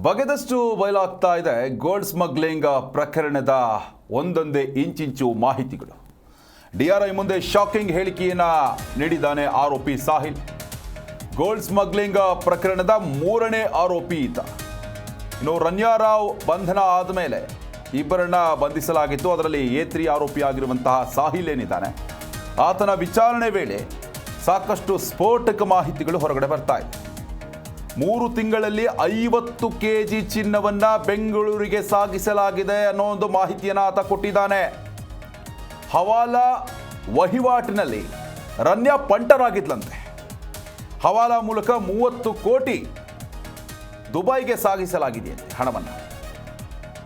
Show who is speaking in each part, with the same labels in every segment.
Speaker 1: ಬಗೆದಷ್ಟು ಬಯಲಾಗ್ತಾ ಇದೆ gold smuggling ಪ್ರಕರಣದ ಒಂದೊಂದೇ ಇಂಚಿಂಚು ಮಾಹಿತಿಗಳು. ಡಿಆರ್ಐ ಮುಂದೆ ಶಾಕಿಂಗ್ ಹೇಳಿಕೆಯನ್ನು ನೀಡಿದ್ದಾನೆ ಆರೋಪಿ ಸಾಹಿಲ್. ಗೋಲ್ಡ್ ಸ್ಮಗ್ಲಿಂಗ್ ಪ್ರಕರಣದ ಮೂರನೇ ಆರೋಪಿ ಈತ. ಇನ್ನು ರನ್ಯಾರಾವ್ ಬಂಧನ ಆದಮೇಲೆ ಇಬ್ಬರನ್ನ ಬಂಧಿಸಲಾಗಿತ್ತು. ಅದರಲ್ಲಿ A3 ಆರೋಪಿಯಾಗಿರುವಂತಹ ಸಾಹಿಲ್ ಏನಿದ್ದಾನೆ, ಆತನ ವಿಚಾರಣೆ ವೇಳೆ ಸಾಕಷ್ಟು ಸ್ಫೋಟಕ ಮಾಹಿತಿಗಳು ಹೊರಗಡೆ ಬರ್ತಾ ಇದೆ. 3 ತಿಂಗಳಲ್ಲಿ 50 kg ಚಿನ್ನವನ್ನ ಬೆಂಗಳೂರಿಗೆ ಸಾಗಿಸಲಾಗಿದೆ ಅನ್ನೋ ಒಂದು ಮಾಹಿತಿಯನ್ನು ಆತ ಕೊಟ್ಟಿದ್ದಾನೆ. ಹವಾಲಾ ವಹಿವಾಟಿನಲ್ಲಿ ರನ್ಯಾ ಪಂಟರಾಗಿದ್ಲಂತೆ. ಹವಾಲಾ ಮೂಲಕ 30 ಕೋಟಿ ದುಬೈಗೆ ಸಾಗಿಸಲಾಗಿದೆಯಂತೆ ಹಣವನ್ನು.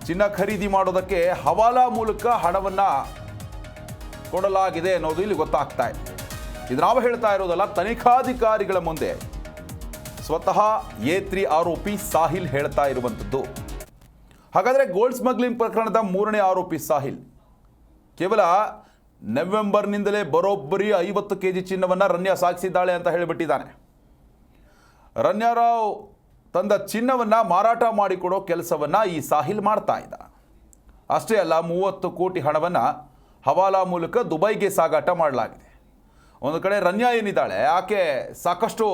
Speaker 1: ಚಿನ್ನ ಖರೀದಿ ಮಾಡೋದಕ್ಕೆ ಹವಾಲಾ ಮೂಲಕ ಹಣವನ್ನು ಕೊಡಲಾಗಿದೆ ಅನ್ನೋದು ಇಲ್ಲಿ ಗೊತ್ತಾಗ್ತಾ ಇದೆ. ಇದು ನಾವು ಹೇಳ್ತಾ ಇರೋದಲ್ಲ, ತನಿಖಾಧಿಕಾರಿಗಳ ಮುಂದೆ ಸ್ವತಃ A3 ಆರೋಪಿ ಸಾಹಿಲ್ ಹೇಳ್ತಾ ಇರುವಂಥದ್ದು. ಹಾಗಾದರೆ ಗೋಲ್ಡ್ ಸ್ಮಗ್ಲಿಂಗ್ ಪ್ರಕರಣದ ಮೂರನೇ ಆರೋಪಿ ಸಾಹಿಲ್ ಕೇವಲ ನವೆಂಬರ್ನಿಂದಲೇ ಬರೋಬ್ಬರಿ 50 kg ಚಿನ್ನವನ್ನು ರನ್ಯಾ ಸಾಗಿಸಿದ್ದಾಳೆ ಅಂತ ಹೇಳಿಬಿಟ್ಟಿದ್ದಾನೆ. ರನ್ಯಾರಾವ್ ತಂದ ಚಿನ್ನವನ್ನು ಮಾರಾಟ ಮಾಡಿಕೊಡೋ ಕೆಲಸವನ್ನು ಈ ಸಾಹಿಲ್ ಮಾಡ್ತಾ ಇದ್ದ. ಅಷ್ಟೇ ಅಲ್ಲ, 30 ಕೋಟಿ ಹಣವನ್ನು ಹವಾಲಾ ಮೂಲಕ ದುಬೈಗೆ ಸಾಗಾಟ ಮಾಡಲಾಗಿದೆ. ಒಂದು ಕಡೆ ರನ್ಯಾ ಏನಿದ್ದಾಳೆ, ಆಕೆ ಸಾಕಷ್ಟು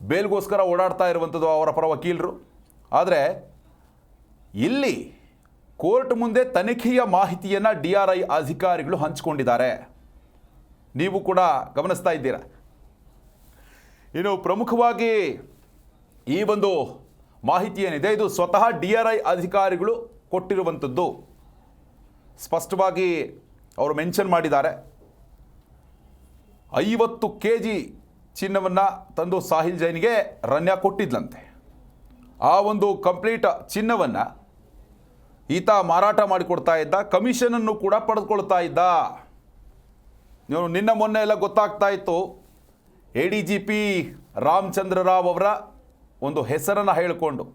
Speaker 1: ಬೇಲ್ಗೋಸ್ಕರ ಓಡಾಡ್ತಾ ಇರುವಂಥದ್ದು ಅವರ ಪರ ವಕೀಲರು. ಆದರೆ ಇಲ್ಲಿ ಕೋರ್ಟ್ ಮುಂದೆ ತನಿಖೆಯ ಮಾಹಿತಿಯನ್ನು DRI ಅಧಿಕಾರಿಗಳು ಹಂಚಿಕೊಂಡಿದ್ದಾರೆ. ನೀವು ಕೂಡ ಗಮನಿಸ್ತಾ ಇದ್ದೀರಾ. ಇನ್ನು ಪ್ರಮುಖವಾಗಿ ಈ ಒಂದು ಮಾಹಿತಿ ಏನಿದೆ, ಇದು ಸ್ವತಃ DRI ಅಧಿಕಾರಿಗಳು ಕೊಟ್ಟಿರುವಂಥದ್ದು. ಸ್ಪಷ್ಟವಾಗಿ ಅವರು ಮೆನ್ಷನ್ ಮಾಡಿದ್ದಾರೆ. 50 kg ಚಿನ್ನವನ್ನು ತಂದು ಸಾಹಿಲ್ ಜೈನ್ಗೆ ರನ್ಯಾ ಕೊಟ್ಟಿದ್ಲಂತೆ. ಆ ಒಂದು ಕಂಪ್ಲೀಟ್ ಚಿನ್ನವನ್ನು ಈತ ಮಾರಾಟ ಮಾಡಿಕೊಡ್ತಾ ಇದ್ದ, ಕಮಿಷನನ್ನು ಕೂಡ ಪಡೆದುಕೊಳ್ತಾ ಇದ್ದ. ನೀವು ನಿನ್ನೆ ಮೊನ್ನೆ ಎಲ್ಲ ಗೊತ್ತಾಗ್ತಾ ಇತ್ತು, ADGP ರಾಮಚಂದ್ರ ರಾವ್ ಅವರ ಒಂದು ಹೆಸರನ್ನು ಹೇಳಿಕೊಂಡು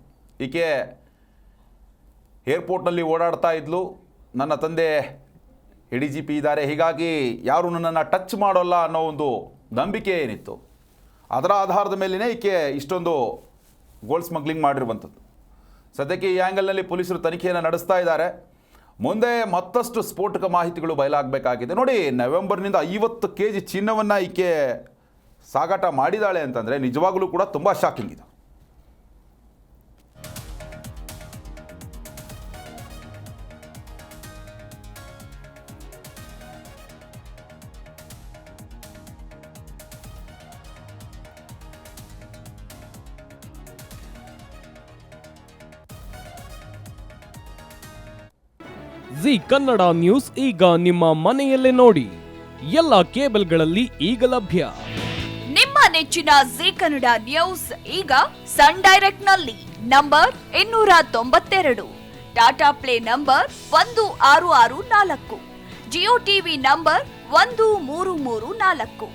Speaker 1: ಈಕೆ ಏರ್ಪೋರ್ಟ್ನಲ್ಲಿ ಓಡಾಡ್ತಾ ಇದ್ಲು. ನನ್ನ ತಂದೆ ADGP ಇದ್ದಾರೆ, ಹೀಗಾಗಿ ಯಾರು ನನ್ನನ್ನು ಟಚ್ ಮಾಡೋಲ್ಲ ಅನ್ನೋ ಒಂದು ನಂಬಿಕೆ ಏನಿತ್ತು, ಅದರ ಆಧಾರದ ಮೇಲೇ ಈಕೆ ಇಷ್ಟೊಂದು ಗೋಲ್ಡ್ ಸ್ಮಗ್ಲಿಂಗ್ ಮಾಡಿರುವಂಥದ್ದು. ಸದ್ಯಕ್ಕೆ ಈ ಆ್ಯಂಗಲ್ನಲ್ಲಿ ಪೊಲೀಸರು ತನಿಖೆಯನ್ನು ನಡೆಸ್ತಾ ಇದ್ದಾರೆ. ಮುಂದೆ ಮತ್ತಷ್ಟು ಸ್ಫೋಟಕ ಮಾಹಿತಿಗಳು ಬಯಲಾಗಬೇಕಾಗಿದೆ. ನೋಡಿ, ನವೆಂಬರ್ನಿಂದ 50 kg ಚಿನ್ನವನ್ನು ಈಕೆ ಸಾಗಾಟ ಮಾಡಿದ್ದಾಳೆ ಅಂತಂದರೆ ನಿಜವಾಗಲೂ ಕೂಡ ತುಂಬ ಶಾಕಿಂಗ್ ಇದೆ.
Speaker 2: ಜಿ ಕನ್ನಡ ನ್ಯೂಸ್ ಈಗ ನಿಮ್ಮ ಮನೆಯಲ್ಲೇ ನೋಡಿ. ಎಲ್ಲ ಕೇಬಲ್ಗಳಲ್ಲಿ ಈಗ ಲಭ್ಯ.
Speaker 3: ನಿಮ್ಮ ನೆಚ್ಚಿನ ಜಿ ಕನ್ನಡ ನ್ಯೂಸ್ ಈಗ ಸನ್ ಡೈರೆಕ್ಟ್ ನಲ್ಲಿ number 292, Tata play number 1664, Jio TV number 1334,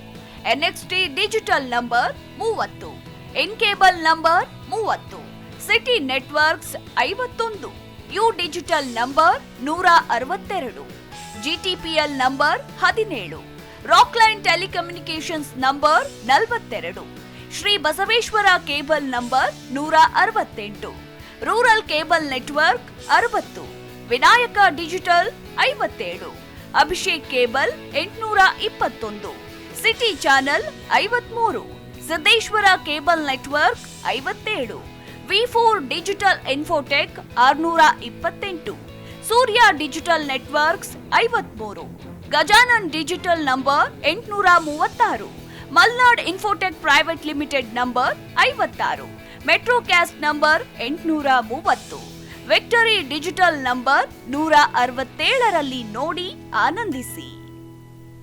Speaker 3: NXT digital number 30, in cable number 30, city networks 51, U digital number 162, GTPL number 17, Rockline telecommunications number 42, Shri Basaveshwara cable number 168, rural cable network 60, Vinayaka digital 57, Abhishek cable 821, city channel 53, Siddeshwara cable network 57, V4 digital Infotech 628, Surya digital networks 53, Gajanan digital number 836, Malnad infotech private limited number 56, Metrocast number 830, victory digital number 167ರಲ್ಲಿ ನೋಡಿ ಆನಂದಿಸಿ.